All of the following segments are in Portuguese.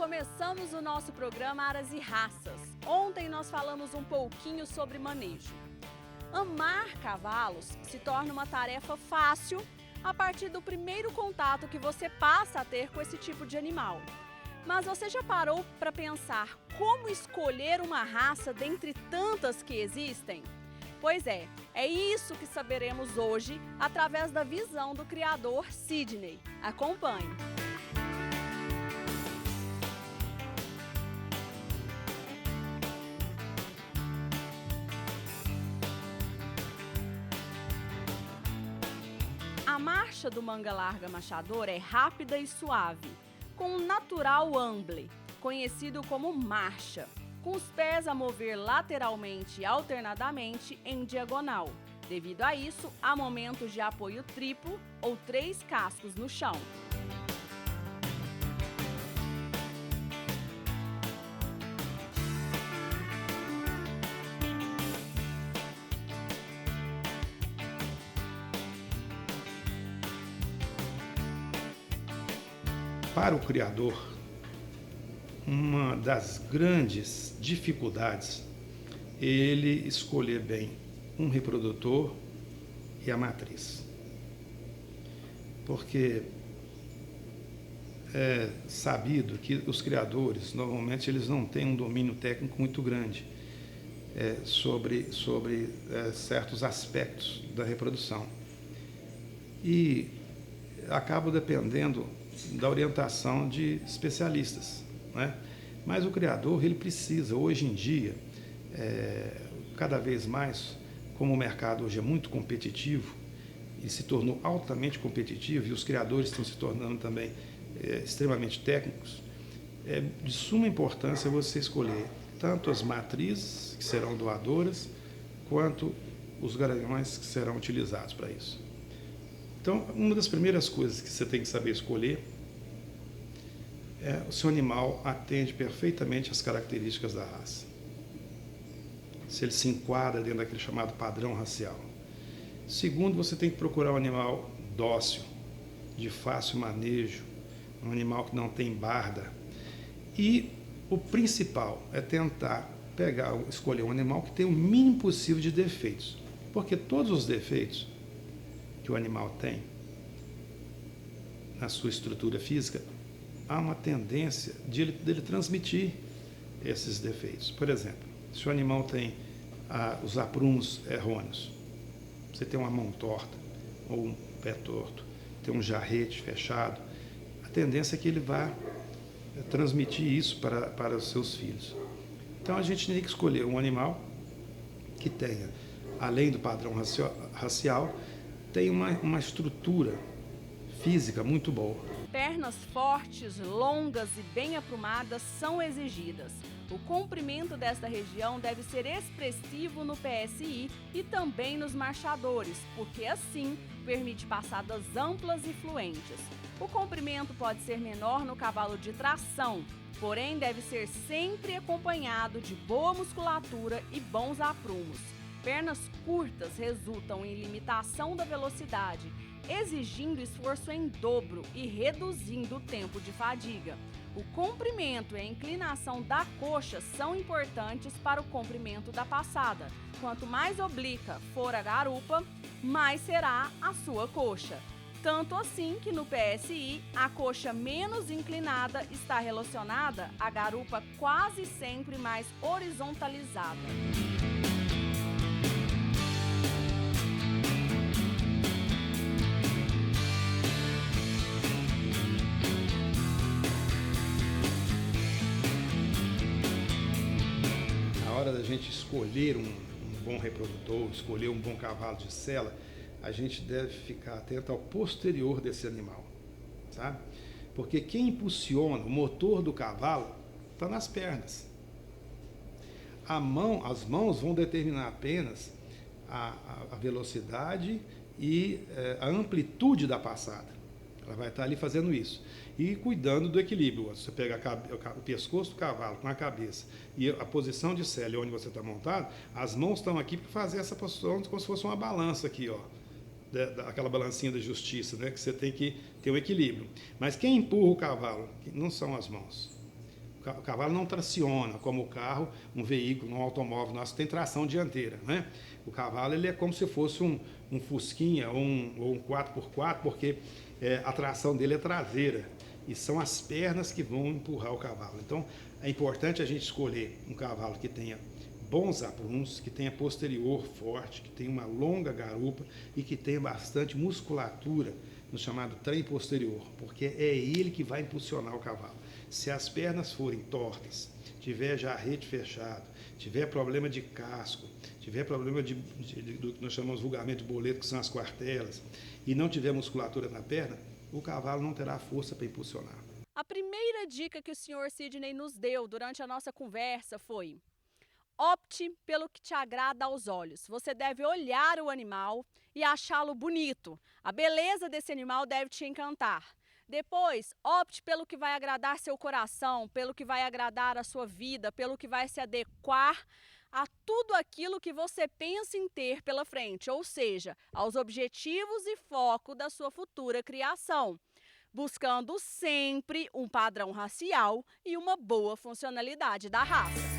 começamos o nosso programa Aras e Raças. Ontem nós falamos um pouquinho sobre manejo. Amar cavalos se torna uma tarefa fácil a partir do primeiro contato que você passa a ter com esse tipo de animal. Mas você já parou para pensar como escolher uma raça dentre tantas que existem? Pois é isso que saberemos hoje através da visão do criador Sidney. Acompanhe! A marcha do manga larga machador é rápida e suave, com um natural amble, conhecido como marcha, com os pés a mover lateralmente e alternadamente em diagonal. Devido a isso, há momentos de apoio triplo ou 3 cascos no chão. Para o criador, uma das grandes dificuldades é ele escolher bem um reprodutor e a matriz. Porque é sabido que os criadores, normalmente, eles não têm um domínio técnico muito grande sobre certos aspectos da reprodução. E acabam dependendo da orientação de especialistas, né? Mas o criador, ele precisa, hoje em dia, cada vez mais, como o mercado hoje é muito competitivo, e se tornou altamente competitivo, e os criadores estão se tornando também extremamente técnicos, é de suma importância você escolher tanto as matrizes, que serão doadoras, quanto os garanhões que serão utilizados para isso. Então, uma das primeiras coisas que você tem que saber escolher o seu animal atende perfeitamente às características da raça. Se ele se enquadra dentro daquele chamado padrão racial. Segundo, você tem que procurar um animal dócil, de fácil manejo, um animal que não tem barda. E o principal é tentar escolher um animal que tenha o mínimo possível de defeitos. Porque todos os defeitos que o animal tem na sua estrutura física, há uma tendência dele transmitir esses defeitos. Por exemplo, se o animal tem os aprumos errôneos, você tem uma mão torta ou um pé torto, tem um jarrete fechado, a tendência é que ele vá transmitir isso para os seus filhos. Então a gente tem que escolher um animal que tenha, além do padrão racial, tem uma estrutura física muito boa. Pernas fortes, longas e bem aprumadas são exigidas. O comprimento desta região deve ser expressivo no PSI e também nos marchadores, porque assim permite passadas amplas e fluentes. O comprimento pode ser menor no cavalo de tração, porém deve ser sempre acompanhado de boa musculatura e bons aprumos. Pernas curtas resultam em limitação da velocidade, exigindo esforço em dobro e reduzindo o tempo de fadiga. O comprimento e a inclinação da coxa são importantes para o comprimento da passada. Quanto mais oblíqua for a garupa, mais será a sua coxa. Tanto assim que no PSI, a coxa menos inclinada está relacionada à garupa quase sempre mais horizontalizada. Na hora da gente escolher um bom reprodutor, escolher um bom cavalo de sela, a gente deve ficar atento ao posterior desse animal, sabe? Porque quem impulsiona o motor do cavalo está nas pernas. As mãos vão determinar apenas a velocidade e a amplitude da passada. Ela vai estar ali fazendo isso. E cuidando do equilíbrio. Você pega o pescoço do cavalo com a cabeça e a posição de sela onde você está montado, as mãos estão aqui para fazer essa posição como se fosse uma balança aqui, ó. Aquela balancinha da justiça, né? Que você tem que ter o equilíbrio. Mas quem empurra o cavalo não são as mãos. O cavalo não traciona como o carro, um veículo, um automóvel nosso tem tração dianteira, né? O cavalo ele é como se fosse um Fusquinha ou um 4x4, porque a tração dele é traseira e são as pernas que vão empurrar o cavalo. Então é importante a gente escolher um cavalo que tenha bons aprumos, que tenha posterior forte, que tenha uma longa garupa e que tenha bastante musculatura no chamado trem posterior, porque é ele que vai impulsionar o cavalo. Se as pernas forem tortas, tiver jarrete fechado, tiver problema de casco, tiver problema do que nós chamamos de vulgarmente de boleto, que são as quartelas, e não tiver musculatura na perna, o cavalo não terá força para impulsionar. A primeira dica que o Sr. Sidney nos deu durante a nossa conversa foi: opte pelo que te agrada aos olhos. Você deve olhar o animal e achá-lo bonito. A beleza desse animal deve te encantar. Depois, opte pelo que vai agradar seu coração, pelo que vai agradar a sua vida, pelo que vai se adequar a tudo aquilo que você pensa em ter pela frente, ou seja, aos objetivos e foco da sua futura criação, buscando sempre um padrão racial e uma boa funcionalidade da raça.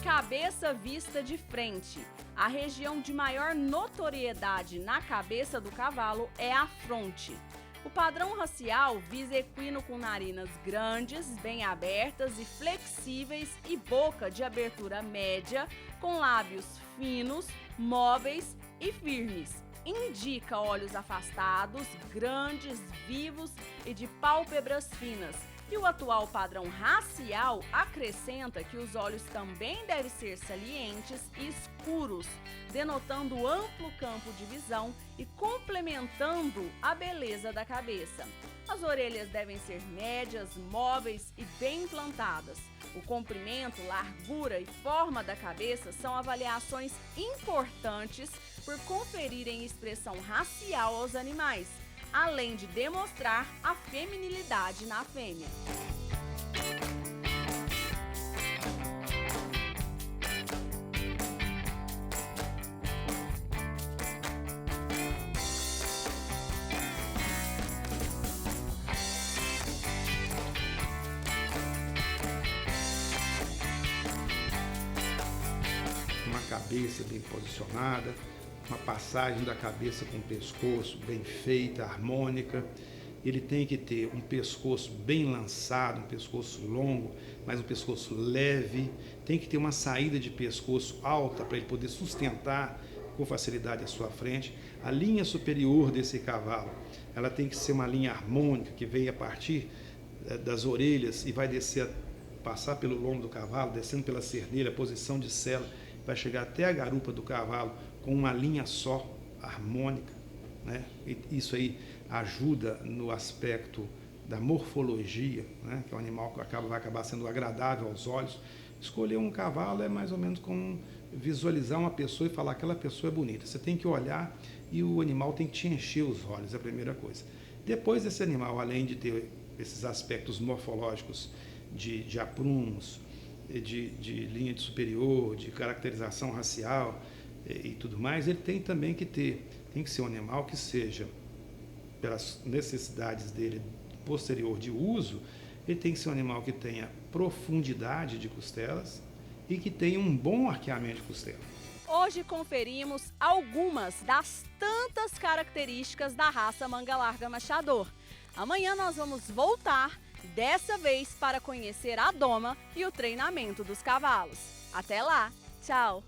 Cabeça vista de frente. A região de maior notoriedade na cabeça do cavalo é a fronte. O padrão racial visa equino com narinas grandes, bem abertas e flexíveis e boca de abertura média, com lábios finos, móveis e firmes. Indica olhos afastados, grandes, vivos e de pálpebras finas. E o atual padrão racial acrescenta que os olhos também devem ser salientes e escuros, denotando amplo campo de visão e complementando a beleza da cabeça. As orelhas devem ser médias, móveis e bem plantadas. O comprimento, largura e forma da cabeça são avaliações importantes por conferirem expressão racial aos animais, além de demonstrar a feminilidade na fêmea. Uma cabeça bem posicionada, uma passagem da cabeça com o pescoço bem feita, harmônica. Ele tem que ter um pescoço bem lançado, um pescoço longo, mas um pescoço leve. Tem que ter uma saída de pescoço alta para ele poder sustentar com facilidade a sua frente. A linha superior desse cavalo, ela tem que ser uma linha harmônica que vem a partir das orelhas e vai descer, passar pelo lombo do cavalo, descendo pela cerneira, posição de sela, vai chegar até a garupa do cavalo com uma linha só, harmônica, né? E isso aí ajuda no aspecto da morfologia, né? Que o animal vai acabar sendo agradável aos olhos. Escolher um cavalo é mais ou menos como visualizar uma pessoa e falar que aquela pessoa é bonita. Você tem que olhar e o animal tem que te encher os olhos, é a primeira coisa. Depois esse animal, além de ter esses aspectos morfológicos de aprumos, de linha de superior, de caracterização racial e tudo mais, ele tem também que ser um animal que seja, pelas necessidades dele posterior de uso, ele tem que ser um animal que tenha profundidade de costelas e que tenha um bom arqueamento de costela. Hoje conferimos algumas das tantas características da raça manga larga machador. Amanhã nós vamos voltar, dessa vez para conhecer a doma e o treinamento dos cavalos. Até lá, tchau!